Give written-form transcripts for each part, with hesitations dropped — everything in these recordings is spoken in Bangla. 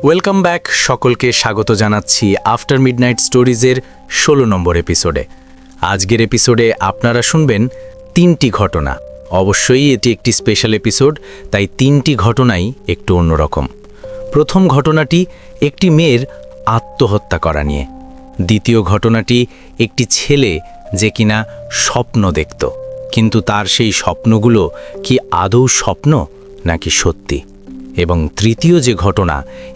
ওয়েলকাম ব্যাক, সকলকে স্বাগত জানাচ্ছি আফটার মিডনাইট স্টোরিজের ১৬ নম্বর এপিসোডে। আজকের এপিসোডে আপনারা শুনবেন ৩টি ঘটনা। অবশ্যই এটি একটি স্পেশাল এপিসোড, তাই ৩টি ঘটনাই একটু অন্যরকম। প্রথম ঘটনাটি একটি মেয়ের আত্মহত্যা করা নিয়ে। দ্বিতীয় ঘটনাটি একটি ছেলে যে কিনা স্বপ্ন দেখত, কিন্তু তার সেই স্বপ্নগুলো কি আদৌ স্বপ্ন নাকি সত্যি। এবং তৃতীয় যে ঘটনা,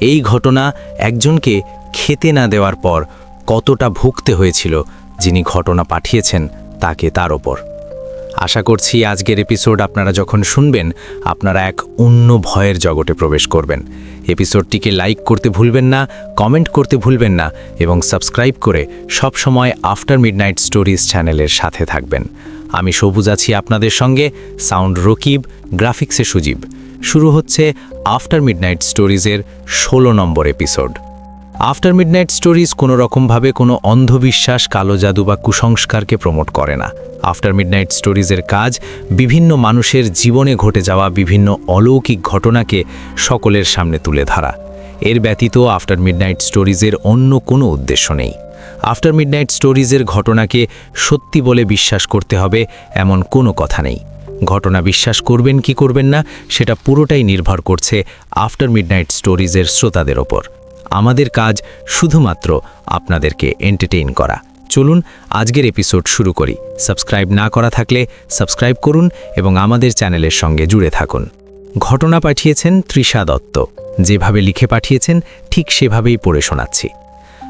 এই ঘটনা একজনকে খেতে না দেওয়ার পর কতটা ভুগতে হয়েছিল যিনি ঘটনা পাঠিয়েছেন তাকে তার ওপর। আশা করছি আজকের এপিসোড আপনারা যখন শুনবেন আপনারা এক অন্য ভয়ের জগতে প্রবেশ করবেন। এপিসোডটিকে লাইক করতে ভুলবেন না, কমেন্ট করতে ভুলবেন না এবং সাবস্ক্রাইব করে সব সময় আফটার মিডনাইট স্টোরিজ চ্যানেলের সাথে থাকবেন। আমি সবুজ আছি আপনাদের সঙ্গে, সাউন্ড রকিব, গ্রাফিক্সে সুজীব। শুরু হচ্ছে আফটার মিডনাইট স্টোরিজের ১৬ নম্বর এপিসোড। আফটার মিডনাইট স্টোরিজ কোনো রকমভাবে কোনো অন্ধবিশ্বাস, কালো জাদু বা কুসংস্কারকে প্রমোট করে না। আফটার মিডনাইট স্টোরিজের কাজ বিভিন্ন মানুষের জীবনে ঘটে যাওয়া বিভিন্ন অলৌকিক ঘটনাকে সকলের সামনে তুলে ধরা। এর ব্যতীত আফটার মিডনাইট স্টোরিজের অন্য কোনো উদ্দেশ্য নেই। আফটার মিডনাইট স্টোরিজের ঘটনাকে সত্যি বলে বিশ্বাস করতে হবে এমন কোনো কথা নেই। ঘটনা বিশ্বাস করবেন কি করবেন না সেটা পুরোটাই নির্ভর করছে আফটার মিডনাইট স্টোরিজের শ্রোতাদের ওপর। আমাদের কাজ শুধুমাত্র আপনাদেরকে এন্টারটেইন করা। চলুন আজকের এপিসোড শুরু করি। সাবস্ক্রাইব না করা থাকলে সাবস্ক্রাইব করুন এবং আমাদের চ্যানেলের সঙ্গে জুড়ে থাকুন। ঘটনা পাঠিয়েছেন তৃষা দত্ত। যেভাবে লিখে পাঠিয়েছেন ঠিক সেভাবেই পড়ে শোনাচ্ছি।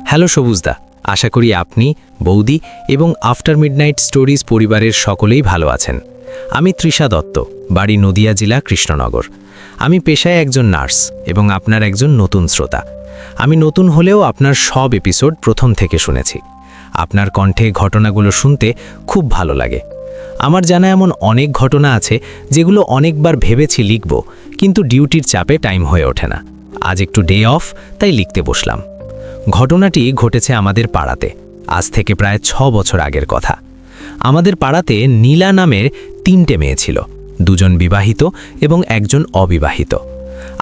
হ্যালো সবুজদা, আশা করি আপনি, বৌদি এবং আফটার মিডনাইট স্টোরিজ পরিবারের সকলেই ভালো আছেন। আমি তৃষা দত্ত, বাড়ি নদিয়া জেলা, কৃষ্ণনগর। আমি পেশায় একজন নার্স এবং আপনার একজন নতুন শ্রোতা। আমি নতুন হলেও আপনার সব এপিসোড প্রথম থেকে শুনেছি। আপনার কণ্ঠে ঘটনাগুলো শুনতে খুব ভালো লাগে। আমার জানা এমন অনেক ঘটনা আছে যেগুলো অনেকবার ভেবেছি লিখব, কিন্তু ডিউটির চাপে টাইম হয়ে ওঠে না। আজ একটু ডে অফ, তাই লিখতে বসলাম। ঘটনাটি ঘটেছে আমাদের পাড়াতে, আজ থেকে প্রায় ৬ বছর আগের কথা। আমাদের পাড়াতে নীলা নামের ৩টে মেয়ে ছিল, ২জন বিবাহিত এবং একজন অবিবাহিত।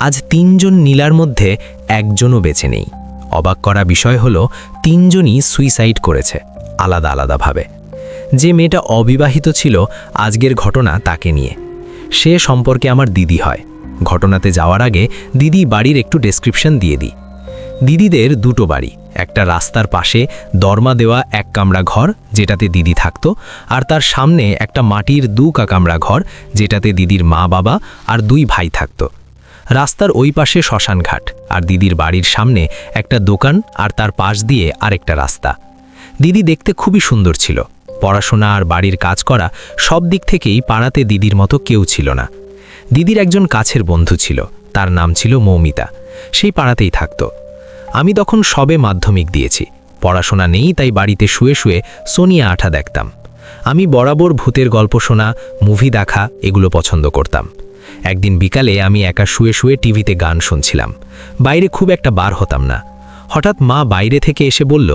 আজ ৩জন নীলার মধ্যে একজনও বেঁচে নেই। অবাক করা বিষয় হলো ৩জনই সুইসাইড করেছে, আলাদা আলাদাভাবে। যে মেয়েটা অবিবাহিত ছিল, আজকের ঘটনা তাকে নিয়ে। সে সম্পর্কে আমার দিদি হয়। ঘটনাতে যাওয়ার আগে দিদি বাড়ির একটু ডেসক্রিপশন দিয়ে দিই। দিদিদের ২টো বাড়ি, একটা রাস্তার পাশে দরমা দেওয়া ১ কামরা ঘর যেটাতে দিদি থাকত, আর তার সামনে একটা মাটির ২ কামরা ঘর যেটাতে দিদির মা বাবা আর ২ ভাই থাকত। রাস্তার ওই পাশে শ্মশানঘাট, আর দিদির বাড়ির সামনে একটা দোকান, আর তার পাশ দিয়ে আরেকটা রাস্তা। দিদি দেখতে খুবই সুন্দর ছিল। পড়াশোনা আর বাড়ির কাজ করা সব দিক থেকেই পাড়াতে দিদির মতো কেউ ছিল না। দিদির একজন কাছের বন্ধু ছিল, তার নাম ছিল মৌমিতা। সেই পাড়াতেই থাকত। আমি তখন সবে মাধ্যমিক দিয়েছি, পড়াশোনা নেই, তাই বাড়িতে শুয়ে শুয়ে সোনিয়া আঠা দেখতাম। আমি বরাবর ভূতের গল্প শোনা, মুভি দেখা এগুলো পছন্দ করতাম। একদিন বিকালে আমি একা শুয়ে শুয়ে টিভিতে গান শুনছিলাম। বাইরে খুব একটা বার হতাম না। হঠাৎ মা বাইরে থেকে এসে বলল,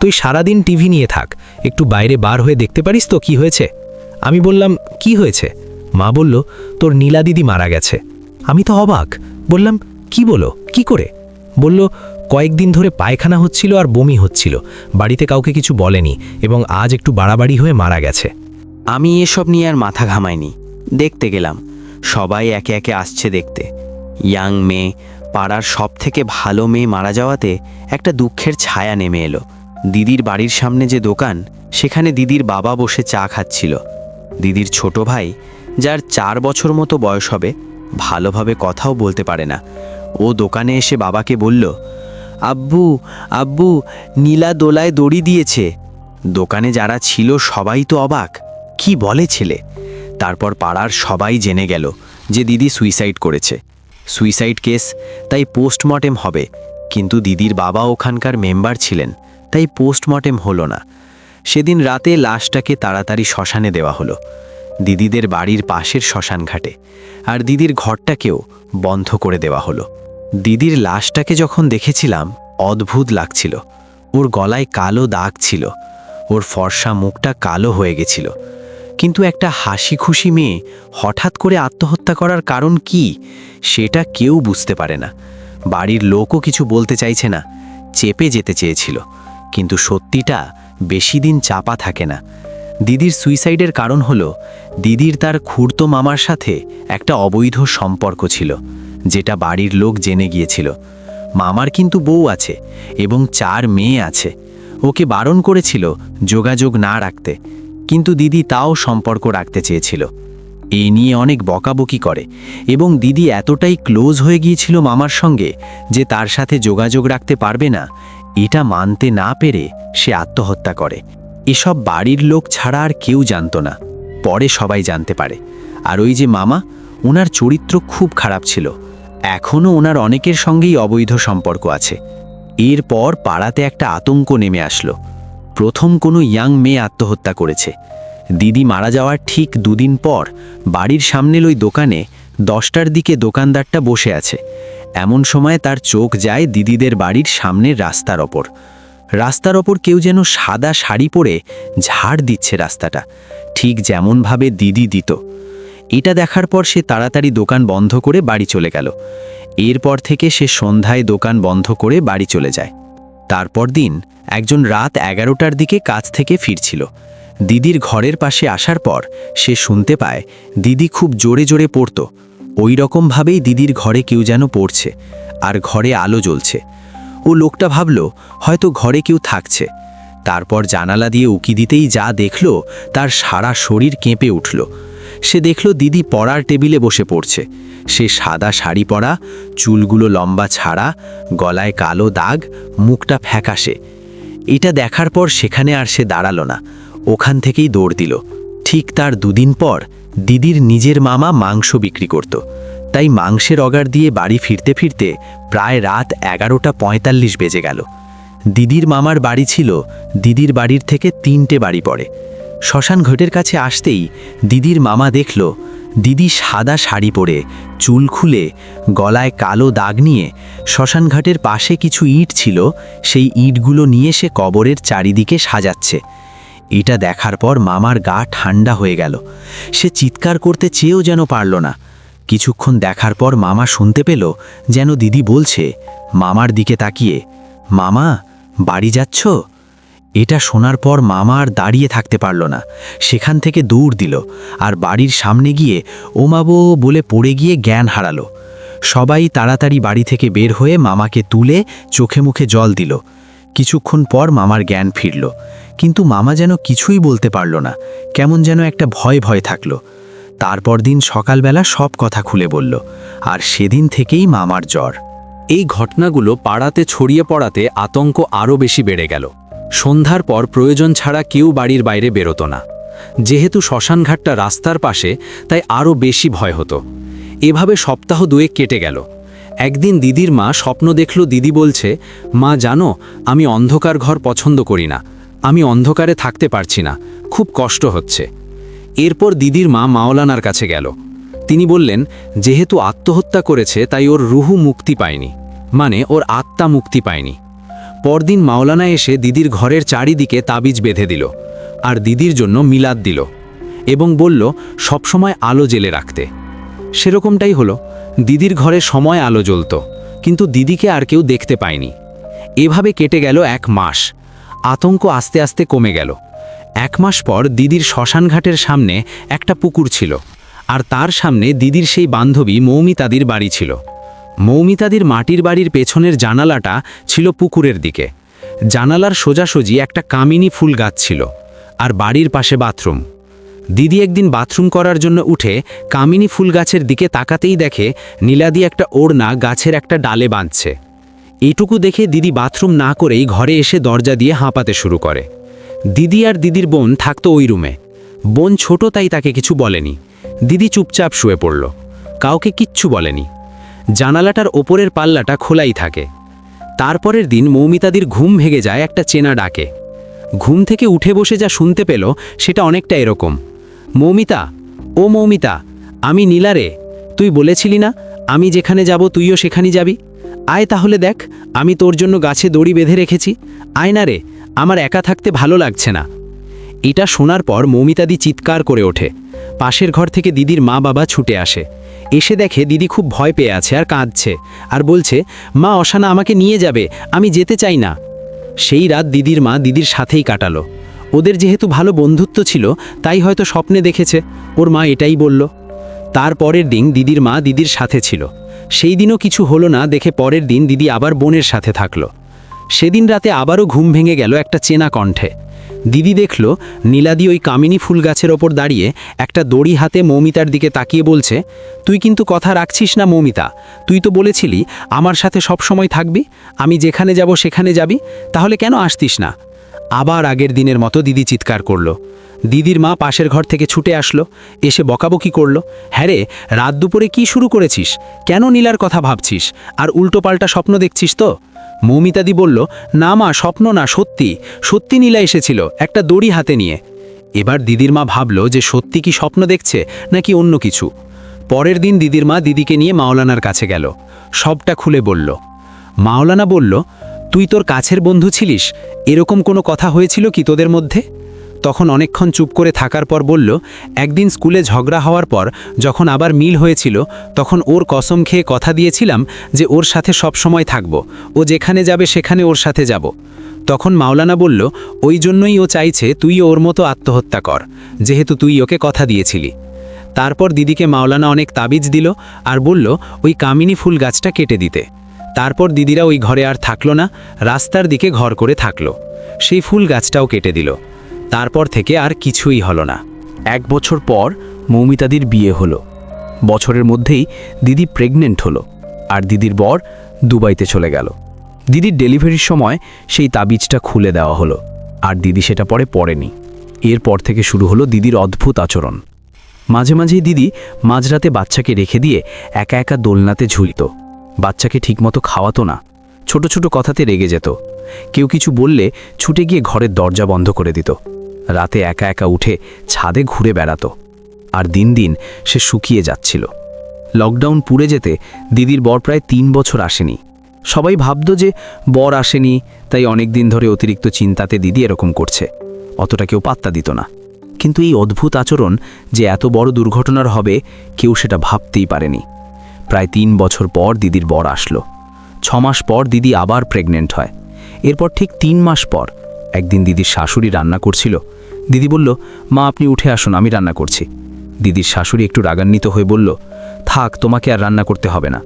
তুই সারাদিন টিভি নিয়ে থাক, একটু বাইরে বার হয়ে দেখতে পারিস তো কি হয়েছে? আমি বললাম, কি হয়েছে? মা বলল, তোর নীলা দিদি মারা গেছে। আমি তো অবাক, বললাম, কি বলো, কি করে? বলল, কয়েকদিন ধরে পায়খানা হচ্ছিল আর বমি হচ্ছিল, বাড়িতে কাউকে কিছু বলেনি এবং আজ একটু বাড়াবাড়ি হয়ে মারা গেছে। আমি এসব নিয়ে আর মাথা ঘামাইনি। দেখতে গেলাম, সবাই একে একে আসছে দেখতে। ইয়াং মেয়ে, পাড়ার সব থেকে ভালো মেয়ে মারা যাওয়াতে একটা দুঃখের ছায়া নেমে এলো। দিদির বাড়ির সামনে যে দোকান, সেখানে দিদির বাবা বসে চা খাচ্ছিল। দিদির ছোট ভাই, যার ৪ বছর মতো বয়স হবে, ভালোভাবে কথাও বলতে পারে না, ও দোকানে এসে বাবাকে বলল, আব্বু আব্বু, নীলা দোলায় দড়ি দিয়েছে। দোকানে যারা ছিল সবাই তো অবাক, কি বলে ছেলে? তারপর পাড়ার সবাই জেনে গেল যে দিদি সুইসাইড করেছে। সুইসাইড কেস, তাই পোস্টমর্টেম হবে, কিন্তু দিদির বাবা ওখানকার মেম্বার ছিলেন, তাই পোস্টমর্টেম হলো না। সেদিন রাতে লাশটাকে তাড়াতাড়ি শ্মশানে দেওয়া হলো, দিদিদের বাড়ির পাশের শ্মশানঘাটে। আর দিদির ঘরটাকেও বন্ধ করে দেওয়া হলো। দিদির লাশটাকে যখন দেখেছিলাম অদ্ভুত লাগছিল। ওর গলায় কালো দাগ ছিল, ওর ফর্সা মুখটা কালো হয়ে গেছিল। কিন্তু একটা হাসি খুশি মেয়ে হঠাৎ করে আত্মহত্যা করার কারণ কি, সেটা কেউ বুঝতে পারে না। বাড়ির লোকও কিছু বলতে চাইছে না, চেপে যেতে চেয়েছিল। কিন্তু সত্যিটা বেশি দিন চাপা থাকে না। দিদির সুইসাইডের কারণ হলো দিদির তার খুড়তো মামার সাথে একটা অবৈধ সম্পর্ক ছিল, যেটা বাড়ির লোক জেনে গিয়েছিল। মামার কিন্তু বউ আছে এবং 4 মেয়ে আছে। ওকে বারণ করেছিল যোগাযোগ না রাখতে, কিন্তু দিদি তাও সম্পর্ক রাখতে চেয়েছিল। এই নিয়ে অনেক বকাবকি করে এবং দিদি এতটাই ক্লোজ হয়ে গিয়েছিল মামার সঙ্গে যে তার সাথে যোগাযোগ রাখতে পারবে না, এটা মানতে না পেরে সে আত্মহত্যা করে। এসব বাড়ির লোক ছাড়া আর কেউ জানতো না, পরে সবাই জানতে পারে। আর ওই যে মামা, ওনার চরিত্র খুব খারাপ ছিল। এখনও ওনার অনেকের সঙ্গেই অবৈধ সম্পর্ক আছে। এরপর পাড়াতে একটা আতঙ্ক নেমে আসলো। প্রথম কোনো ইয়াং মেয়ে আত্মহত্যা করেছে। দিদি মারা যাওয়ার ঠিক 2 দিন পর বাড়ির সামনের ওই দোকানে 10টার দিকে দোকানদারটা বসে আছে। এমন সময় তার চোখ যায় দিদিদের বাড়ির সামনের রাস্তার ওপর কেউ যেন সাদা শাড়ি পরে ঝাড় দিচ্ছে রাস্তাটা, ঠিক যেমনভাবে দিদি দিত। এটা দেখার পর সে তাড়াতাড়ি দোকান বন্ধ করে বাড়ি চলে গেল। এরপর থেকে সে সন্ধ্যায় দোকান বন্ধ করে বাড়ি চলে যায়। তারপর দিন একজন রাত 11টার দিকে কাজ থেকে ফিরছিল। দিদির ঘরের পাশে আসার পর সে শুনতে পায় দিদি খুব জোরে জোরে পড়ত। ওই রকমভাবেই দিদির ঘরে কেউ যেন পড়ছে, আর ঘরে আলো জ্বলছে। ও লোকটা ভাবল হয়তো ঘরে কেউ থাকছে। তারপর জানালা দিয়ে উকি দিতেই যা দেখল তার সারা শরীর কেঁপে উঠল। সে দেখল দিদি পড়ার টেবিলে বসে পড়ছে। সে সাদা শাড়ি পরা, চুলগুলো লম্বা ছাড়া, গলায় কালো দাগ, মুখটা ফ্যাকাশে। এটা দেখার পর সেখানে আর সে দাঁড়ালো না, ওখান থেকেই দৌড় দিল। ঠিক তার 2 দিন পর দিদির নিজের মামা মাংস বিক্রি করত, তাই মাংসের অর্ডার দিয়ে বাড়ি ফিরতে ফিরতে প্রায় রাত 11:45 বেজে গেল। দিদির মামার বাড়ি ছিল দিদির বাড়ির থেকে 3টে বাড়ি পড়ে। শ্মশান ঘাটের কাছে আসতেই দিদির মামা দেখল দিদি সাদা শাড়ি পরে, চুল খুলে, গলায় কালো দাগ নিয়ে শ্মশান ঘাটের পাশে কিছু ইট ছিল, সেই ইটগুলো নিয়ে সে কবরের চারিদিকে সাজাচ্ছে। এটা দেখার পর মামার গা ঠান্ডা হয়ে গেল। সে চিৎকার করতে চেয়েও যেন পারল না। কিছুক্ষণ দেখার পর মামা শুনতে পেল যেন দিদি বলছে মামার দিকে তাকিয়ে, মামা বাড়ি যাচ্ছ? এটা শোনার পর মামা আর দাঁড়িয়ে থাকতে পারল না, সেখান থেকে দৌড় দিল আর বাড়ির সামনে গিয়ে ওমাবো বলে পড়ে গিয়ে জ্ঞান হারালো। সবাই তাড়াতাড়ি বাড়ি থেকে বের হয়ে মামাকে তুলে চোখে মুখে জল দিল। কিছুক্ষণ পর মামার জ্ঞান ফিরল, কিন্তু মামা যেন কিছুই বলতে পারল না, কেমন যেন একটা ভয় ভয় থাকলো। তারপর দিন সকালবেলা সব কথা খুলে বলল, আর সেদিন থেকেই মামার জ্বর। এই ঘটনাগুলো পাড়াতে ছড়িয়ে পড়াতে আতঙ্ক আরও বেশি বেড়ে গেল। সন্ধ্যার পর প্রয়োজন ছাড়া কেউ বাড়ির বাইরে বেরোতো না। যেহেতু শ্মশানঘাটটা রাস্তার পাশে, তাই আরও বেশি ভয় হতো। এভাবে সপ্তাহ 2 কেটে গেল। একদিন দিদির মা স্বপ্ন দেখল দিদি বলছে, মা জানো, আমি অন্ধকার ঘর পছন্দ করি না, আমি অন্ধকারে থাকতে পারছি না, খুব কষ্ট হচ্ছে। এরপর দিদির মা মাওলানার কাছে গেল। তিনি বললেন, যেহেতু আত্মহত্যা করেছে তাই ওর রুহু মুক্তি পায়নি, মানে ওর আত্মা মুক্তি পায়নি। পরদিন মাওলানা এসে দিদির ঘরের চারিদিকে তাবিজ বেঁধে দিল, আর দিদির জন্য মিলাদ দিল এবং বলল সবসময় আলো জেলে রাখতে। সেরকমটাই হলো। দিদির ঘরে সময় আলো জ্বলত, কিন্তু দিদিকে আর কেউ দেখতে পায়নি। এভাবে কেটে গেল 1 মাস। আতঙ্ক আস্তে আস্তে কমে গেল। 1 মাস পর দিদির শ্মশানঘাটের সামনে একটা পুকুর ছিল, আর তার সামনে দিদির সেই বান্ধবী মৌমিতাদির বাড়ি ছিল। মৌমিতাদির মাটির বাড়ির পেছনের জানালাটা ছিল পুকুরের দিকে। জানালার সোজাসুজি একটা কামিনী ফুল গাছ ছিল, আর বাড়ির পাশে বাথরুম। দিদি একদিন বাথরুম করার জন্য উঠে কামিনী ফুল গাছের দিকে তাকাতেই দেখে নীলাদি একটা ওড়না গাছের একটা ডালে বাঁধছে। এইটুকু দেখে দিদি বাথরুম না করেই ঘরে এসে দরজা দিয়ে হাঁপাতে শুরু করে। দিদি আর দিদির বোন থাকতো ওই রুমে। বোন ছোট, তাই তাকে কিছু বলেনি। দিদি চুপচাপ শুয়ে পড়ল, কাউকে কিচ্ছু বলেনি। জানালাটার ওপরের পাল্লাটা খোলাই থাকে। তারপরের দিন মৌমিতাদির ঘুম ভেঙে যায় একটা চেনা ডাকে। ঘুম থেকে উঠে বসে যা শুনতে পেল সেটা অনেকটা এরকম, মৌমিতা, ও মৌমিতা, আমি নীলা রে। তুই বলেছিলি না আমি যেখানে যাব তুইও সেখানে যাবি? আয় তাহলে দেখ, আমি তোর জন্য গাছে দড়ি বেঁধে রেখেছি। আয় না রে, আমার একা থাকতে ভালো লাগছে না। এটা শোনার পর মৌমিতাদি চিৎকার করে ওঠে। পাশের ঘর থেকে দিদির মা বাবা ছুটে আসে। এসে দেখে দিদি খুব ভয় পেয়ে আছে আর কাঁদছে আর বলছে, মা অশানা আমাকে নিয়ে যাবে, আমি যেতে চাই না। সেই রাত দিদির মা দিদির সাথেই কাটালো। ওদের যেহেতু ভালো বন্ধুত্ব ছিল তাই হয়তো স্বপ্নে দেখেছে, ওর মা এটাই বলল। তার পরের দিন দিদির মা দিদির সাথে ছিল। সেই দিনও কিছু হলো না দেখে পরের দিন দিদি আবার বোনের সাথে থাকলো। সেদিন রাতে আবারও ঘুম ভেঙে গেল একটা চেনা কণ্ঠে। দিদি দেখল নীলাদি ওই কামিনী ফুল গাছের ওপর দাঁড়িয়ে একটা দড়ি হাতে মৌমিতার দিকে তাকিয়ে বলছে, তুই কিন্তু কথা রাখছিস না মৌমিতা, তুই তো বলেছিলি আমার সাথে সব সময় থাকবি, আমি যেখানে যাব সেখানে যাবি, তাহলে কেন আসতিস না? আবার আগের দিনের মতো দিদি চিৎকার করলো। দিদির মা পাশের ঘর থেকে ছুটে আসলো, এসে বকাবকি করলো, হ্যাঁ রে, রাত দুপুরে কি শুরু করেছিস? কেন নীলার কথা ভাবছিস আর উল্টোপাল্টা স্বপ্ন দেখছিস তো? মৌমিতাদি বলল, না মা, স্বপ্ন না, সত্যি সত্যি নীলা এসেছিল একটা দড়ি হাতে নিয়ে। এবার দিদির মা ভাবল যে সত্যি কি স্বপ্ন দেখছে নাকি অন্য কিছু। পরের দিন দিদির মা দিদিকে নিয়ে মাওলানার কাছে গেল, সবটা খুলে বলল। মাওলানা বলল, তুই তোর কাছের বন্ধু ছিলিস, এরকম কোনো কথা হয়েছিল কি তোদের মধ্যে? তখন অনেকক্ষণ চুপ করে থাকার পর বলল, একদিন স্কুলে ঝগড়া হওয়ার পর যখন আবার মিল হয়েছিল তখন ওর কসম খেয়ে কথা দিয়েছিলাম যে ওর সাথে সব সময় থাকব, ও যেখানে যাবে সেখানে ওর সাথে যাব। তখন মাওলানা বলল, ওই জন্যই ও চাইছে তুই ওর মতো আত্মহত্যা কর, যেহেতু তুই ওকে কথা দিয়েছিলি। তারপর দিদিকে মাওলানা অনেক তাবিজ দিল আর বলল ওই কামিনী ফুল গাছটা কেটে দিতে। তারপর দিদিরা ওই ঘরে আর থাকলো না, রাস্তার দিকে ঘর করে থাকলো। সেই ফুল গাছটাও কেটে দিল। তারপর থেকে আর কিছুই হলো না। 1 বছর পর মৌমিতাদির বিয়ে হলো। বছরের মধ্যেই দিদি প্রেগনেন্ট হলো আর দিদির বর দুবাইতে চলে গেল। দিদির ডেলিভারির সময় সেই তাবিজটা খুলে দেওয়া হলো আর দিদি সেটা পরে পড়েনি। এরপর থেকে শুরু হলো দিদির অদ্ভুত আচরণ। মাঝে মাঝেই দিদি মাঝরাতে বাচ্চাকে রেখে দিয়ে একা একা দোলনাতে ঝুলিত। বাচ্চাকে ঠিকমতো খাওয়াতো না, ছোট ছোট কথাতে রেগে যেত। কেউ কিছু বললে ছুটে গিয়ে ঘরের দরজা বন্ধ করে দিত। রাতে একা একা উঠে ছাদে ঘুরে বেড়াতো। আর দিন দিন সে শুকিয়ে যাচ্ছিল। লকডাউন পুড়ে যেতে দিদির বর প্রায় 3 বছর আসেনি। সবাই ভাবত যে বর আসেনি, তাই অনেক দিন ধরে অতিরিক্ত চিন্তাতে দিদি এরকম করছে, অতটা কেউ পাত্তা দিত না। কিন্তু এই অদ্ভুত আচরণ যে এত বড় দুর্ঘটনার হবে কেউ সেটা ভাবতেই পারেনি। প্রায় 3 বছর পর দিদির বর আসলো। 6 মাস পর দিদি আবার প্রেগনেন্ট হয়। এরপর ঠিক 3 মাস পর একদিন দিদির শাশুড়ি রান্না করছিল। দিদি বলল, মা আপনি উঠে আসুন, আমি রান্না করছি। দিদির শাশুড়ি একটু রাগান্বিত হয়ে বলল, থাক, তোমাকে আর রান্না করতে হবে না,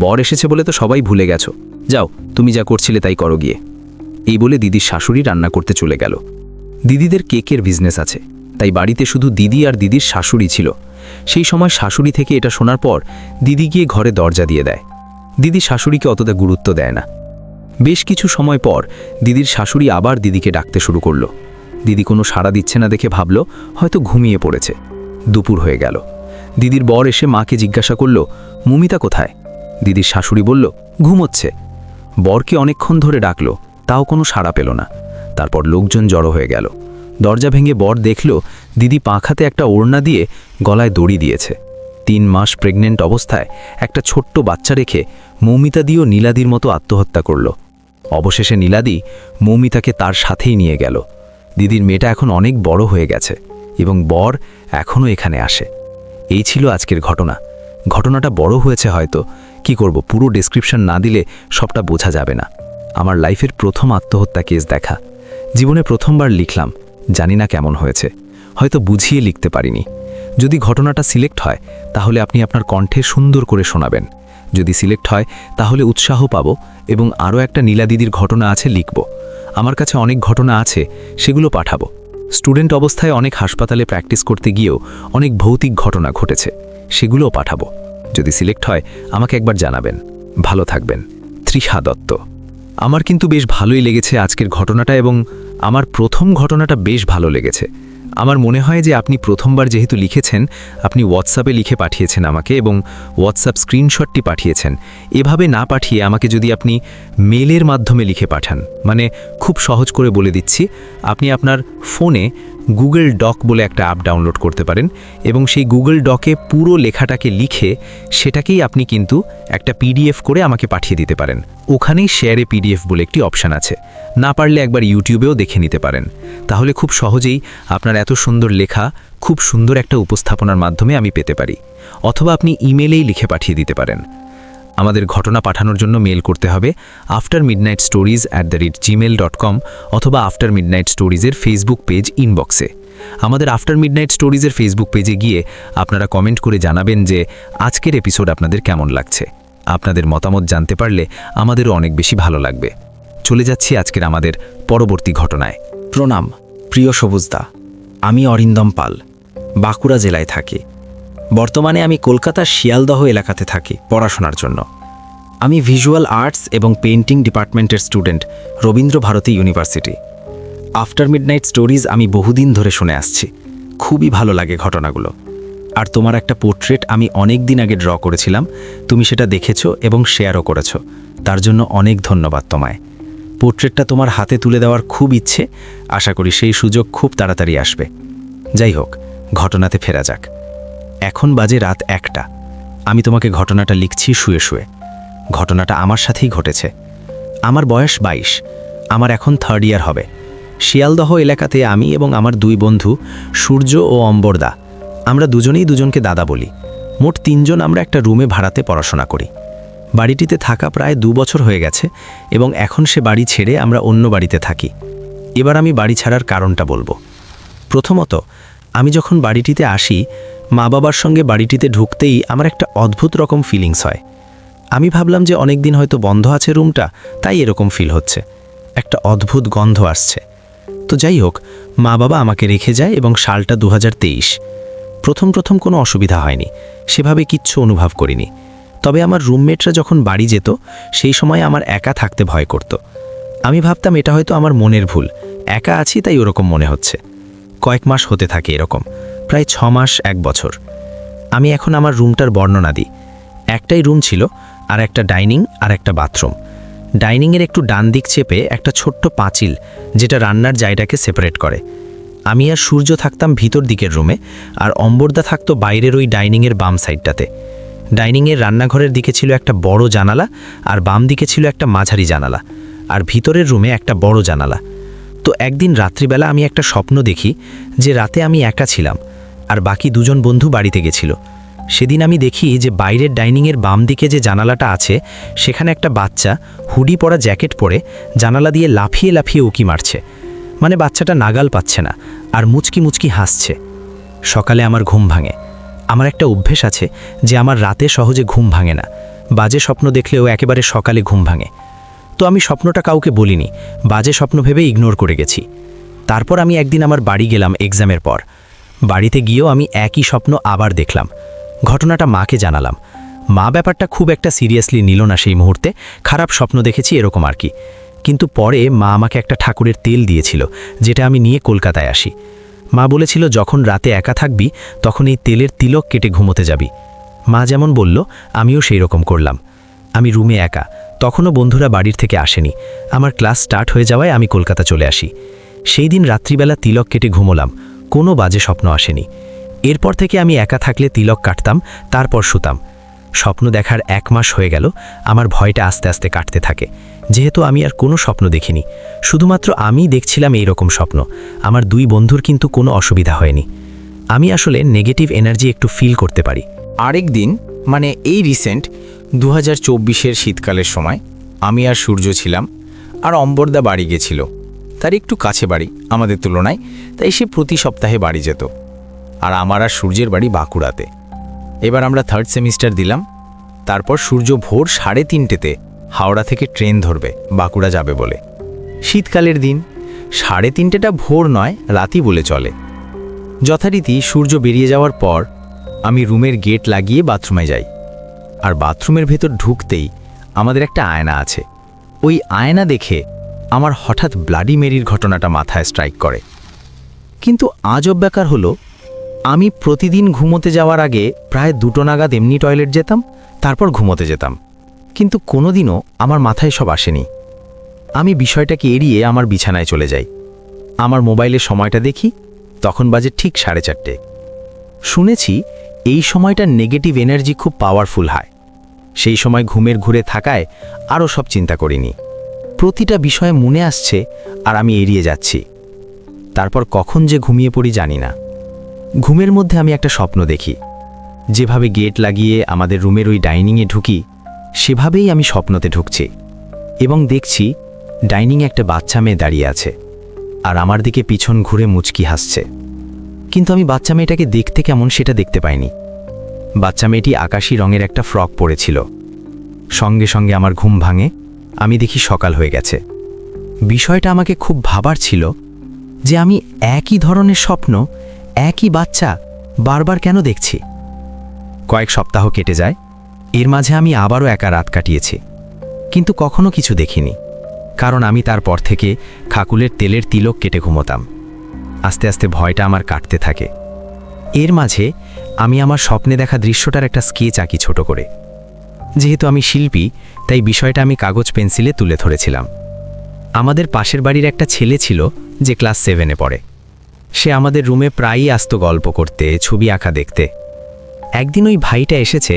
বর এসেছে বলে তো সবাই ভুলে গেছো, যাও তুমি যা করছিলে তাই করো গিয়ে। এই বলে দিদির শাশুড়ি রান্না করতে চলে গেল। দিদিদের কেকের বিজনেস আছে, তাই বাড়িতে শুধু দিদি আর দিদির শাশুড়ি ছিল। সেই সময় শাশুড়ি থেকে এটা শোনার পর দিদি গিয়ে ঘরে দরজা দিয়ে দেয়। দিদি শাশুড়িকে অতটা গুরুত্ব দেয় না। বেশ কিছু সময় পর দিদির শাশুড়ি আবার দিদিকে ডাকতে শুরু করলো। দিদি কোনো সাড়া দিচ্ছে না দেখে ভাবল হয়তো ঘুমিয়ে পড়েছে। দুপুর হয়ে গেল। দিদির বর এসে মাকে জিজ্ঞাসা করল, মৌমিতা কোথায়? দিদির শাশুড়ি বলল, ঘুমোচ্ছে। বরকে অনেকক্ষণ ধরে ডাকলো, তাও কোনো সাড়া পেল না। তারপর লোকজন জড়ো হয়ে গেল। দরজা ভেঙে বর দেখল দিদি পাখাতে একটা ওড়না দিয়ে গলায় দড়ি দিয়েছে। 3 মাস প্রেগনেন্ট অবস্থায় একটা ছোট্ট বাচ্চা রেখে মৌমিতাদিও নীলাদির মতো আত্মহত্যা করল। অবশেষে নীলাদি মৌমিতাকে তার সাথেই নিয়ে গেল। দিদির মেয়েটা এখন অনেক বড় হয়ে গেছে এবং বর এখনও এখানে আসে। এই ছিল আজকের ঘটনা। ঘটনাটা বড় হয়েছে হয়তো, কি করব, পুরো ডেসক্রিপশন না দিলে সবটা বোঝা যাবে না। আমার লাইফের প্রথম আত্মহত্যা কেস দেখা, জীবনে প্রথমবার লিখলাম, জানি না কেমন হয়েছে, হয়তো বুঝিয়ে লিখতে পারিনি। যদি ঘটনাটা সিলেক্ট হয় তাহলে আপনি আপনার কণ্ঠে সুন্দর করে শোনাবেন। যদি সিলেক্ট হয় তাহলে উৎসাহ পাবো এবং আরও একটা নীলাদিদির ঘটনা আছে লিখব। আমার কাছে অনেক ঘটনা আছে, সেগুলো পাঠাবো। স্টুডেন্ট অবস্থায় অনেক হাসপাতালে প্র্যাকটিস করতে গিয়েও অনেক ভৌতিক ঘটনা ঘটেছে, সেগুলোও পাঠাবো। যদি সিলেক্ট হয় আমাকে একবার জানাবেন। ভালো থাকবেন। তৃষা দত্ত। আমার কিন্তু বেশ ভালোই লেগেছে আজকের ঘটনাটা এবং আমার প্রথম ঘটনাটা বেশ ভালো লেগেছে। আমার মনে হয় যে আপনি প্রথমবার যেহেতু লিখেছেন, আপনি হোয়াটসঅ্যাপে লিখে পাঠিয়েছেন আমাকে এবং হোয়াটসঅ্যাপ স্ক্রিনশটটি পাঠিয়েছেন। এভাবে না পাঠিয়ে আমাকে যদি আপনি মেলের মাধ্যমে লিখে পাঠান, মানে খুব সহজ করে বলে দিচ্ছি, আপনি আপনার ফোনে গুগল ডক বলে একটা অ্যাপ ডাউনলোড করতে পারেন এবং সেই গুগল ডকে পুরো লেখাটাকে লিখে সেটাকেই আপনি কিন্তু একটা পিডিএফ করে আমাকে পাঠিয়ে দিতে পারেন। ওখানেই শেয়ারে পিডিএফ বলে একটি অপশান আছে, না পারলে একবার ইউটিউবেও দেখে নিতে পারেন। তাহলে খুব সহজেই আপনার এত সুন্দর লেখা খুব সুন্দর একটা উপস্থাপনার মাধ্যমে আমি পেতে পারি। অথবা আপনি ইমেলেই লিখে পাঠিয়ে দিতে পারেন। আমাদের ঘটনা পাঠানোর জন্য মেল করতে হবে aftermidnightstories@gmail.com অথবা আফটার মিডনাইট স্টোরিজের ফেসবুক পেজ ইনবক্সে। আমাদের আফটার মিডনাইট স্টোরিজের ফেসবুক পেজে গিয়ে আপনারা কমেন্ট করে জানাবেন যে আজকের এপিসোড আপনাদের কেমন লাগছে। আপনাদের মতামত জানতে পারলে আমাদেরও অনেক বেশি ভালো লাগবে। চলে যাচ্ছি আজকের আমাদের পরবর্তী ঘটনায়। প্রণাম প্রিয় সবুজদা, আমি অরিন্দম পাল, বাঁকুড়া জেলায় থাকি। বর্তমানে আমি কলকাতার শিয়ালদহ এলাকাতে থাকি পড়াশোনার জন্য। আমি ভিজুয়াল আর্টস এবং পেইন্টিং ডিপার্টমেন্টের student, Rabindra Bharati university. After midnight stories আমি বহুদিন ধরে শুনে আসছি, খুবই ভালো লাগে ঘটনাগুলো। আর তোমার একটা পোর্ট্রেট আমি অনেক দিন আগে ড্র করেছিলাম, তুমি সেটা দেখেছো এবং শেয়ারও করেছো, তার জন্য অনেক ধন্যবাদ তোমায়। পোর্ট্রেটটা তোমার হাতে তুলে দেওয়ার খুব ইচ্ছে, আশা করি সেই সুযোগ খুব তাড়াতাড়ি আসবে। যাই হোক, ঘটনাতে ফেরা যাক। এখন বাজে রাত 1টা। আমি তোমাকে ঘটনাটা লিখছি শুয়ে শুয়ে। ঘটনাটা আমার সাথেই ঘটেছে। আমার বয়স 22, আমার এখন 3rd ইয়ার হবে। শিয়ালদহ এলাকাতে আমি এবং আমার 2 বন্ধু সূর্য ও অম্বরদা, আমরা দুজনেই দুজনকে দাদা বলি। মোট 3 জন আমরা একটা রুমে ভাড়াতে পড়াশোনা করি। বাড়িটিতে থাকা প্রায় 2 বছর হয়ে গেছে এবং এখন সে বাড়ি ছেড়ে আমরা অন্য বাড়িতে থাকি। এবার আমি বাড়ি ছাড়ার কারণটা বলবো। প্রথমত, আমি যখন বাড়িটিতে আসি, মা বাবার সঙ্গে বাড়িটিতে ঢুকতেই আমার একটা অদ্ভুত রকম ফিলিংস হয়। আমি ভাবলাম যে অনেক দিন হয়তো বন্ধ আছে রুমটা, তাই এরকম ফিল হচ্ছে। একটা অদ্ভুত গন্ধ আসছে। তো যাই হোক, মা বাবা আমাকে রেখে যায় এবং সালটা 2023। প্রথম কোনো অসুবিধা হয়নি, সেভাবে কিচ্ছু অনুভব করিনি। তবে আমার রুমমেটরা যখন বাড়ি যেত, সেই সময় আমার একা থাকতে ভয় করত। আমি ভাবতাম এটা হয়তো আমার মনের ভুল, একা আছি তাই ওরকম মনে হচ্ছে। কয়েক মাস হতে থাকে এরকম, প্রায় 6 মাস 1 বছর। আমি এখন আমার রুমটার বর্ণনা দিই। একটাই রুম ছিল, আর একটা ডাইনিং আর একটা বাথরুম। ডাইনিংয়ের একটু ডান দিক চেপে একটা ছোট্ট পাঁচিল, যেটা রান্নার জায়গাকে সেপারেট করে। আমি আর সূর্য থাকতাম ভিতর দিকের রুমে, আর অম্বরদা থাকতো বাইরের ওই ডাইনিংয়ের বাম সাইডটাতে। ডাইনিংয়ের রান্নাঘরের দিকে ছিল একটা বড় জানালা, আর বাম দিকে ছিল একটা মাঝারি জানালা, আর ভিতরের রুমে একটা বড় জানালা। তো একদিন রাত্রিবেলা আমি একটা স্বপ্ন দেখি যে রাতে আমি একা ছিলাম, আর বাকি 2 জন বন্ধু বাড়িতে গেছিল। সেদিন আমি দেখি যে বাইরের ডাইনিংয়ের বাম দিকে যে জানালাটা আছে, সেখানে একটা বাচ্চা হুডি পরা জ্যাকেট পরে জানালা দিয়ে লাফিয়ে লাফিয়ে উকি মারছে। মানে বাচ্চাটা নাগাল পাচ্ছে না, আর মুচকি মুচকি হাসছে। সকালে আমার ঘুম ভাঙে। আমার একটা অভ্যেস আছে যে আমার রাতে সহজে ঘুম ভাঙে না, বাজে স্বপ্ন দেখলেও একেবারে সকালে ঘুম ভাঙে। তো আমি স্বপ্নটা কাউকে বলিনি, বাজে স্বপ্ন ভেবে ইগনোর করে গেছি। তারপর আমি একদিন আমার বাড়ি গেলাম এক্সামের পর। বাড়িতে গিয়েও আমি একই স্বপ্ন আবার দেখলাম। ঘটনাটা মাকে জানালাম। মা ব্যাপারটা খুব একটা সিরিয়াসলি নিল না সেই মুহূর্তে, খারাপ স্বপ্ন দেখেছি এরকম আর কি। কিন্তু পরে মা আমাকে একটা ঠাকুরের তেল দিয়েছিল, যেটা আমি নিয়ে কলকাতায় আসি। মা বলেছিল যখন রাতে একা থাকবি তখন এই তেলের তিলক কেটে ঘুমোতে যাবি। মা যেমন বলল আমিও সেই রকম করলাম। আমি রুমে একা, তখনও বন্ধুরা বাড়ির থেকে আসেনি। আমার ক্লাস স্টার্ট হয়ে যাওয়ায় আমি কলকাতা চলে আসি। সেই দিন রাত্রিবেলা তিলক কেটে ঘুমোলাম, কোনো বাজে স্বপ্ন আসেনি। এরপর থেকে আমি একা থাকলে তিলক কাটতাম, তারপর শুতাম। স্বপ্ন দেখার 1 মাস হয়ে গেল। আমার ভয়টা আস্তে আস্তে কাটতে থাকে, যেহেতু আমি আর কোনো স্বপ্ন দেখিনি। শুধুমাত্র আমি দেখছিলাম এই রকম স্বপ্ন। আমার 2 বন্ধুর কিন্তু কোনো অসুবিধা হয়নি। আমি আসলে নেগেটিভ এনার্জি একটু ফিল করতে পারি। আরেক দিন, মানে এই রিসেন্ট 2024-এর শীতকালের সময়, আমি আর সূর্য ছিলাম, আর অম্বরদা বাড়ি গেছিল। তার একটু কাছে বাড়ি আমাদের তুলনায়, তাই সে প্রতি সপ্তাহে বাড়ি যেত। আর আমার আর সূর্যের বাড়ি বাঁকুড়াতে। এবার আমরা 3rd সেমিস্টার দিলাম। তারপর সূর্য ভোর 3:30-তে হাওড়া থেকে ট্রেন ধরবে বাঁকুড়া যাবে বলে। শীতকালের দিন, 3:30টা ভোর নয়, রাতই বলে চলে। যথারীতি সূর্য বেরিয়ে যাওয়ার পর আমি রুমের গেট লাগিয়ে বাথরুমে যাই। আর বাথরুমের ভেতর ঢুকতেই আমাদের একটা আয়না আছে। ওই আয়না দেখে আমার হঠাৎ ব্লাডি মেরির ঘটনাটা মাথায় স্ট্রাইক করে। কিন্তু আজব ব্যাপার হলো, আমি প্রতিদিন ঘুমোতে যাওয়ার আগে প্রায় 2টো নাগাদ এমনি টয়লেট যেতাম, তারপর ঘুমোতে যেতাম। কিন্তু কোনোদিনও আমার মাথায় সব আসেনি। আমি বিষয়টাকে এড়িয়ে আমার বিছানায় চলে যাই। আমার মোবাইলে সময়টা দেখি, তখন বাজে ঠিক 4:30। শুনেছি এই সময়টা নেগেটিভ এনার্জি খুব পাওয়ারফুল হয়। সেই সময় ঘুমের ঘুরে থাকায় আরও সব চিন্তা করিনি। প্রতিটা বিষয়ে মনে আসছে আর আমি এড়িয়ে যাচ্ছি। তারপর কখন যে ঘুমিয়ে পড়ি জানি না। ঘুমের মধ্যে আমি একটা স্বপ্ন দেখি। যেভাবে গেট লাগিয়ে আমাদের রুমের ওই ডাইনিংয়ে ঢুকি, সেভাবেই আমি স্বপ্নতে ঢুকছি এবং দেখছি ডাইনিংয়ে একটা বাচ্চা মেয়ে দাঁড়িয়ে আছে আর আমার দিকে পিছন ঘুরে মুচকি হাসছে। কিন্তু আমি বাচ্চা মেয়েটাকে দেখতে কেমন সেটা দেখতে পাইনি। বাচ্চা মেয়েটি আকাশী রঙের একটা ফ্রক পরেছিল। সঙ্গে সঙ্গে আমার ঘুম ভাঙে, আমি দেখি সকাল হয়ে গেছে। বিষয়টা আমাকে খুব ভাবার ছিল যে আমি একই ধরনের স্বপ্ন, একই বাচ্চা বারবার কেন দেখছি। কয়েক সপ্তাহ কেটে যায়। এর মাঝে আমি আবারও একা রাত কাটিয়েছি, কিন্তু কখনো কিছু দেখিনি, কারণ আমি তারপর থেকে খাকুলের তেলের তিলক কেটে ঘুমোতাম। আস্তে আস্তে ভয়টা আমার কাটতে থাকে। এর মাঝে আমি আমার স্বপ্নে দেখা দৃশ্যটার একটা স্কেচ আঁকি ছোট করে। যেহেতু আমি শিল্পী, তাই বিষয়টা আমি কাগজ পেন্সিলে তুলে ধরেছিলাম। আমাদের পাশের বাড়ির একটা ছেলে ছিল যে ক্লাস 7-এ পড়ে। সে আমাদের রুমে প্রায়ই আসতো গল্প করতে, ছবি আঁকা দেখতে। একদিন ওই ভাইটা এসেছে,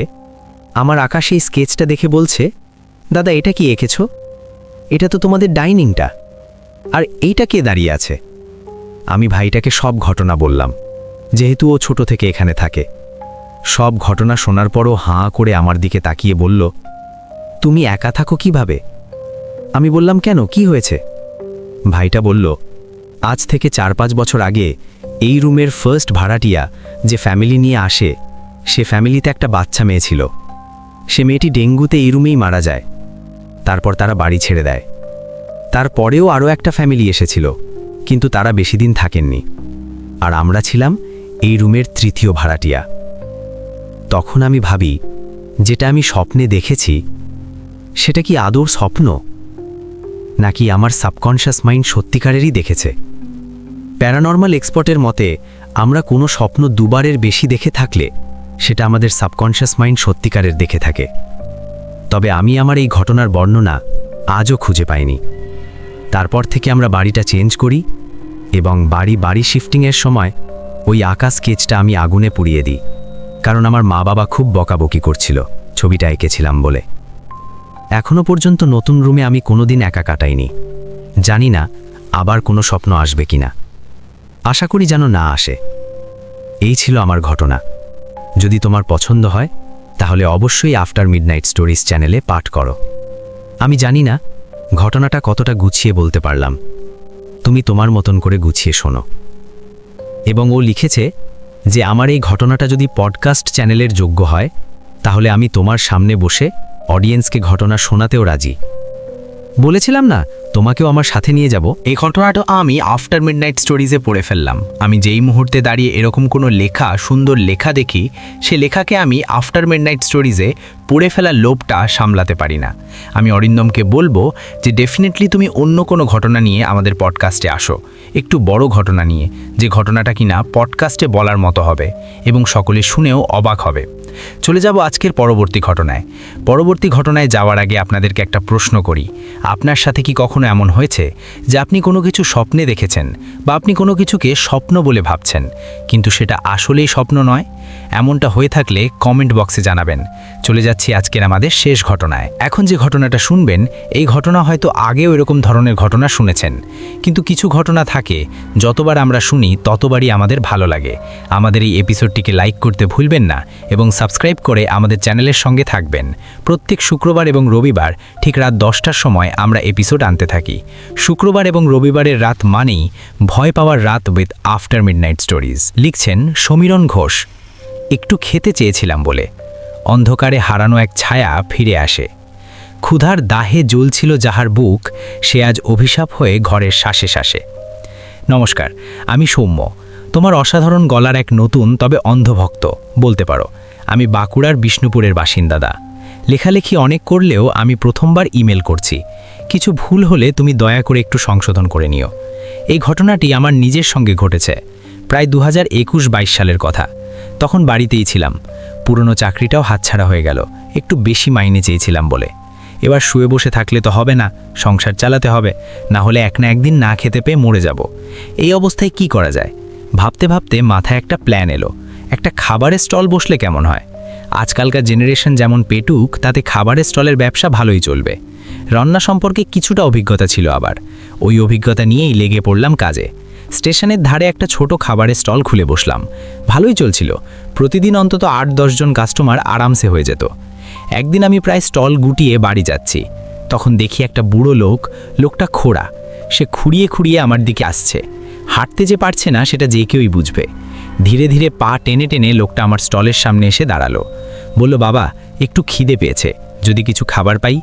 আমার আঁকা সেই স্কেচটা দেখে বলছে, দাদা এটা কি এঁকেছো? এটা তো তোমাদের ডাইনিংটা, আর এইটা কে দাঁড়িয়ে আছে? আমি ভাইটাকে সব ঘটনা বললাম, যেহেতু ও ছোট থেকে এখানে থাকে। সব ঘটনা শোনার পরও হাঁ করে আমার দিকে তাকিয়ে বলল, তুমি একা থাকো কিভাবে? আমি বললাম, কেন, কি হয়েছে? ভাইটা বলল, আজ থেকে 4-5 বছর আগে এই রুমের ফার্স্ট ভাড়াটিয়া যে ফ্যামিলি নিয়ে আসে, সে ফ্যামিলিতে একটা বাচ্চা মেয়ে ছিল। সে মেয়েটি ডেঙ্গুতে এই রুমেই মারা যায়। তারপর তারা বাড়ি ছেড়ে দেয়। তারপরেও আরও একটা ফ্যামিলি এসেছিল, কিন্তু তারা বেশি দিন থাকেননি। আর আমরা ছিলাম এই রুমের 3য় ভাড়াটিয়া। তখন আমি ভাবি, যেটা আমি স্বপ্নে দেখেছি সেটা কি আদৌ স্বপ্ন, নাকি আমার সাবকনশিয়াস মাইন্ড সত্যিকারেরই দেখেছে? প্যারানর্মাল এক্সপার্টের মতে আমরা কোনো স্বপ্ন দুবারের বেশি দেখে থাকলে সেটা আমাদের সাবকনশিয়াস মাইন্ড সত্যিকারের দেখে থাকে। তবে আমি আমার এই ঘটনার বর্ণনা আজও খুঁজে পাইনি। তারপর থেকে আমরা বাড়িটা চেঞ্জ করি এবং বাড়ি শিফটিংয়ের সময় ওই আঁকা স্কেচটা আমি আগুনে পুড়িয়ে দিই, কারণ আমার মা বাবা খুব বকাবকি করছিল ছবিটা এঁকেছিলাম বলে। এখনো পর্যন্ত নতুন রুমে আমি কোনোদিন একা কাটাইনি। জানি না আবার কোনো স্বপ্ন আসবে কিনা। আশা করি যেন না আসে। এই ছিল আমার ঘটনা। যদি তোমার পছন্দ হয় তাহলে অবশ্যই আফটার মিডনাইট স্টোরিজ চ্যানেলে পাঠ করো। আমি জানি না ঘটনাটা কতটা গুছিয়ে বলতে পারলাম, তুমি তোমার মতন করে গুছিয়ে শোনো। এবং ও লিখেছে যে আমার এই ঘটনাটা যদি পডকাস্ট চ্যানেলের যোগ্য হয় তাহলে আমি তোমার সামনে বসে অডিয়েন্সকে ঘটনা শোনাতেও রাজি। বলেছিলাম না তোমাকেও আমার সাথে নিয়ে যাব। এই ঘটনাটা আমি আফটার মিডনাইট স্টোরিজে পড়ে ফেললাম। আমি যেই মুহূর্তে দাঁড়িয়ে এরকম কোনো লেখা, সুন্দর লেখা দেখি, সে লেখাকে আমি আফটার মিডনাইট স্টোরিজে পড়ে ফেলার লোভটা সামলাতে পারি না। আমি অরিন্দমকে বলবো যে ডেফিনেটলি তুমি অন্য কোনো ঘটনা নিয়ে আমাদের পডকাস্টে আসো, একটু বড় ঘটনা নিয়ে, যে ঘটনাটা কিনা পডকাস্টে বলার মতো হবে এবং সকলে শুনেও অবাক হবে। চলে যাব আজকের পরবর্তী ঘটনায়। পরবর্তী ঘটনায় যাওয়ার আগে আপনাদেরকে একটা প্রশ্ন করি। আপনার সাথে কি কখনো এমন হয়েছে যে আপনি কোনো কিছু স্বপ্নে দেখেছেন বা আপনি কোনো কিছুকে স্বপ্ন বলে ভাবছেন, কিন্তু সেটা আসলেই স্বপ্ন নয়? এমনটা হয়ে থাকলে কমেন্ট বক্সে জানাবেন। চলে যাচ্ছি আজকের আমাদের শেষ ঘটনায়। এখন যে ঘটনাটা শুনবেন, এই ঘটনা হয়তো আগেও এরকম ধরনের ঘটনা শুনেছেন, কিন্তু কিছু ঘটনা থাকে যতবার আমরা শুনি ততবারই আমাদের ভালো লাগে। আমাদের এই এপিসোডটিকে লাইক করতে ভুলবেন না এবং সাবস্ক্রাইব করে আমাদের চ্যানেলের সঙ্গে থাকবেন। প্রত্যেক শুক্রবার এবং রবিবার ঠিক রাত 10টার সময় আমরা এপিসোড আনতে থাকি। শুক্রবার এবং রবিবারের রাত মানেই ভয় পাওয়ার রাত উইথ আফটার মিডনাইট স্টোরিজ। লিখছেন সমীরণ ঘোষ। একটু খেতে চেয়েছিলাম বলে অন্ধকারে হারানো এক ছায়া ফিরে আসে। ক্ষুধার দাহে জ্বলছিল যাহার বুক, সে আজ অভিশাপ হয়ে ঘরের শ্বাসে শ্বাসে। নমস্কার, আমি সৌম্য, তোমার অসাধারণ গলার এক নতুন তবে অন্ধভক্ত বলতে পারো। আমি বাঁকুড়ার বিষ্ণুপুরের বাসিন্দা। লেখালেখি অনেক করলেও আমি প্রথমবার ইমেল করছি। কিছু ভুল হলে তুমি দয়া করে একটু সংশোধন করে নিও। এই ঘটনাটি আমার নিজের সঙ্গে ঘটেছে। প্রায় 2021-22 সালের কথা। তখন বাড়িতেই ছিলাম। পুরনো চাকরিটাও হাতছাড়া হয়ে গেল, একটু বেশি মাইনে চেয়েছিলাম বলে। এবার শুয়ে বসে থাকলে তো হবে না, সংসার চালাতে হবে, না হলে এক না একদিন না খেতে পেয়ে মরে যাব। এই অবস্থায় কি করা যায়? ভাবতে ভাবতে মাথায় একটা প্ল্যান এলো, একটা খাবারের স্টল বসলে কেমন হয়। আজকালকার জেনারেশন যেমন পেটুক, তাতে খাবারের স্টলের ব্যবসা ভালোই চলবে। রান্না সম্পর্কে কিছুটা অভিজ্ঞতা ছিল আবার, ওই অভিজ্ঞতা নিয়েই লেগে পড়লাম কাজে। স্টেশনের ধারে একটা ছোট খাবারের স্টল খুলে বসলাম। ভালোই চলছিল, প্রতিদিন অন্তত 8-10 জন কাস্টমার আরামসে হয়ে যেত। একদিন আমি প্রায় স্টল গুটিয়ে বাড়ি যাচ্ছি, তখন দেখি একটা বুড়ো লোকটা খোড়া, সে খুঁড়িয়ে খুঁড়িয়ে আমার দিকে আসছে। হাঁটতে যে পারছে না সেটা যে কেউই বুঝবে। ধীরে ধীরে পা টেনে টেনে লোকটা আমার স্টলের সামনে এসে দাঁড়ালো, বলল, বাবা একটু খিদে পেয়েছে, যদি কিছু খাবার পাই।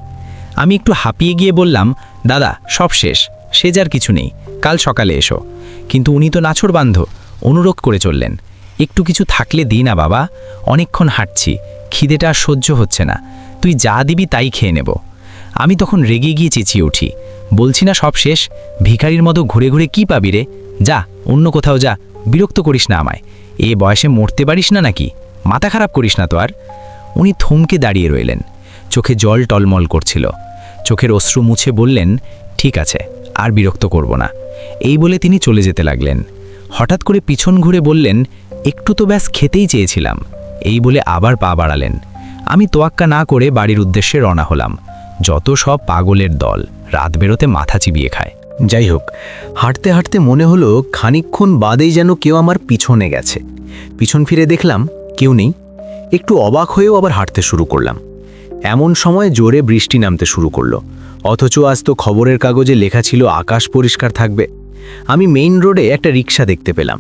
আমি একটু হাঁপিয়ে গিয়ে বললাম, দাদা সব শেষ, সেজার কিছু নেই, কাল সকালে এসো। কিন্তু উনি তো নাছোড়বান্ধ, অনুরোধ করে চললেন, একটু কিছু থাকলে দিই না বাবা, অনেকক্ষণ হাঁটছি, খিদেটা আর সহ্য হচ্ছে না, তুই যা দিবি তাই খেয়ে নেব। আমি তখন রেগে গিয়ে চেঁচিয়ে উঠি, বলছি না সব শেষ, ভিখারির মতো ঘুরে ঘুরে কি পাবি রে, যা অন্য কোথাও যা, বিরক্ত করিস না আমায়, এ বয়সে মরতে পারিস না নাকি, মাথা খারাপ করিস না তো আর। উনি থমকে দাঁড়িয়ে রইলেন, চোখে জল টলমল করছিল। চোখের অশ্রু মুছে বললেন, ঠিক আছে, আর বিরক্ত করব না। এই বলে তিনি চলে যেতে লাগলেন। হঠাৎ করে পিছন ঘুরে বললেন, একটু তো ব্যাস খেতেই চেয়েছিলাম। এই বলে আবার পা বাড়ালেন। আমি তোয়াক্কা না করে বাড়ির উদ্দেশ্যে রওনা হলাম। যত সব পাগলের দল, রাত বেরোতে মাথা চিবিয়ে খায়। যাই হোক, হাঁটতে হাঁটতে মনে হলো খানিকক্ষণ বাদেই যেন কেউ আমার পিছনে গেছে। পিছন ফিরে দেখলাম কেউ নেই। একটু অবাক হয়েও আবার হাঁটতে শুরু করলাম। এমন সময় জোরে বৃষ্টি নামতে শুরু করলো, অথচ আজ তো খবরের কাগজে লেখা ছিল আকাশ পরিষ্কার থাকবে। আমি মেইন রোডে একটা রিক্সা দেখতে পেলাম।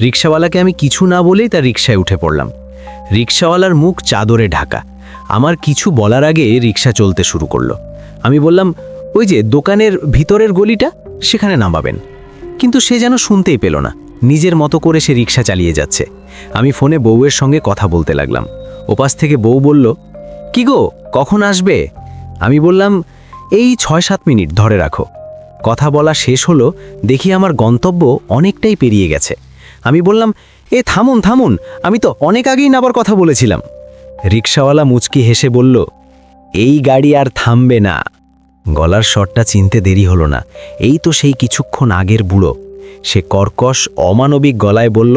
রিক্সাওয়ালাকে আমি কিছু না বলেই তার রিক্সায় উঠে পড়লাম। রিক্সাওয়ালার মুখ চাদরে ঢাকা। আমার কিছু বলার আগে রিক্সা চলতে শুরু করলো। আমি বললাম, ওই যে দোকানের ভিতরের গলিটা, সেখানে নামাবেন। কিন্তু সে যেন শুনতেই পেল না, নিজের মতো করে সে রিক্সা চালিয়ে যাচ্ছে। আমি ফোনে বউয়ের সঙ্গে কথা বলতে লাগলাম। ওপাশ থেকে বউ বলল, কি গো, কখন আসবে? আমি বললাম, এই 6-7 মিনিট ধরে রাখো। কথা বলা শেষ হলো, দেখি আমার গন্তব্য অনেকটাই পেরিয়ে গেছে। আমি বললাম, এ থামুন থামুন, আমি তো অনেক আগেই নাবার কথা বলেছিলাম। রিক্সাওয়ালা মুচকি হেসে বলল, এই গাড়ি আর থামবে না। গলার স্বরটা চিনতে দেরি হলো না, এই তো সেই কিছুক্ষণ আগের বুড়ো। সে কর্কশ অমানবিক গলায় বলল,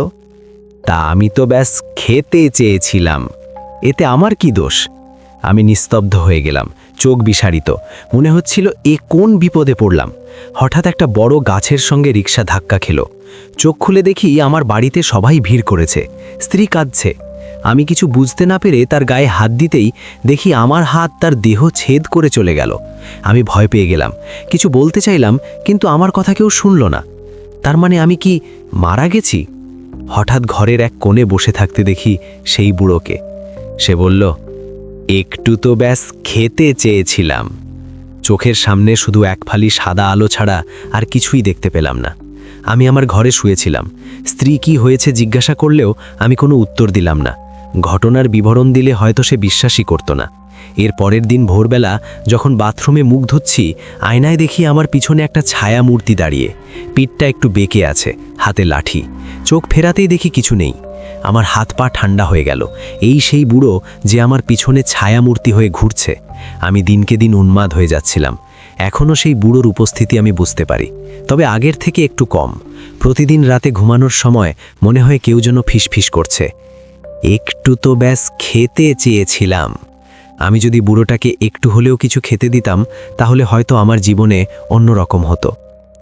তা আমি তো ব্যাস খেতে চেয়েছিলাম, এতে আমার কি দোষ? আমি নিস্তব্ধ হয়ে গেলাম, চোখ বিশারিত। মনে হচ্ছিল এ কোন বিপদে পড়লাম। হঠাৎ একটা বড় গাছের সঙ্গে রিক্সা ধাক্কা খেল। চোখ খুলে দেখি আমার বাড়িতে সবাই ভিড় করেছে, স্ত্রী কাঁদছে। আমি কিছু বুঝতে না পেরে তার গায়ে হাত দিতেই দেখি আমার হাত তার দেহ ছেদ করে চলে গেল। আমি ভয় পেয়ে গেলাম, কিছু বলতে চাইলাম, কিন্তু আমার কথা কেউ শুনল না। তার মানে আমি কি মারা গেছি? হঠাৎ ঘরের এক কোণে বসে থাকতে দেখি সেই বুড়োকে। সে বলল, একটু তো ব্যাস খেতে চেয়েছিলাম। চোখের সামনে শুধু এক ফালি সাদা আলো ছাড়া আর কিছুই দেখতে পেলাম না। আমি আমার ঘরে শুয়েছিলাম। স্ত্রী কি হয়েছে জিজ্ঞাসা করলেও আমি কোনো উত্তর দিলাম না। ঘটনার বিবরণ দিলে হয়তো সে বিশ্বাসই করত না। এর পরের দিন ভোরবেলা যখন বাথরুমে মুখ ধুচ্ছি, আয়নায় দেখি আমার পিছনে একটা ছায়া মূর্তি দাঁড়িয়ে, পিঠটা একটু বেঁকে আছে, হাতে লাঠি। চোখ ফেরাতেই দেখি কিছু নেই। আমার হাত পা ঠান্ডা হয়ে গেল। এই সেই বুড়ো যে আমার পিছনে ছায়া মূর্তি হয়ে ঘুরছে। আমি দিনকে দিন উন্মাদ হয়ে যাচ্ছিলাম। এখনও সেই বুড়োর উপস্থিতি আমি বুঝতে পারি, তবে আগের থেকে একটু কম। প্রতিদিন রাতে ঘুমানোর সময় মনে হয় কেউ যেন ফিসফিস করছে, একটু তো ব্যাস খেতে চেয়েছিলাম। আমি যদি বুড়োটাকে একটু হলেও কিছু খেতে দিতাম, তাহলে হয়তো আমার জীবনে অন্যরকম হতো।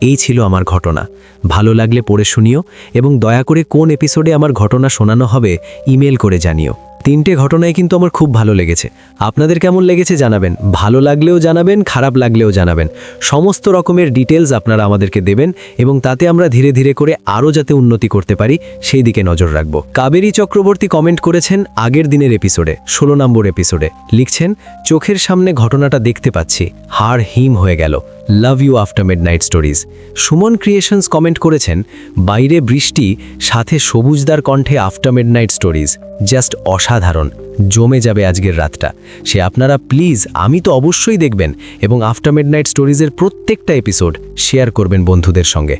এই ছিল আমার ঘটনা। ভালো লাগলে পড়ে শুনিও, এবং দয়া করে কোন এপিসোডে আমার ঘটনা শোনানো হবে ইমেল করে জানিও। 3টে ঘটনায় কিন্তু আমার খুব ভালো লেগেছে। আপনাদের কেমন লেগেছে জানাবেন, ভালো লাগলেও জানাবেন, খারাপ লাগলেও জানাবেন। সমস্ত রকমের ডিটেলস আপনারা আমাদেরকে দেবেন, এবং তাতে আমরা ধীরে ধীরে করে আরও যাতে উন্নতি করতে পারি সেই দিকে নজর রাখব। কাবেরী চক্রবর্তী কমেন্ট করেছেন আগের দিনের এপিসোডে, 16 নম্বর এপিসোডে। লিখছেন, চোখের সামনে ঘটনাটা দেখতে পাচ্ছি, হাড় হিম হয়ে গেল, love you after midnight stories. Suman creations comment করেছেন, বাইরে বৃষ্টি, সাথে সবুজদার কণ্ঠে আফটার মিডনাইট স্টোরিজ, জাস্ট অসাধারণ, জমে যাবে আজকের রাতটা। সে আপনারা প্লিজ, আমি তো অবশ্যই দেখবেন, এবং আফটার মিডনাইট স্টোরিজের প্রত্যেকটা এপিসোড শেয়ার করবেন বন্ধুদের সঙ্গে।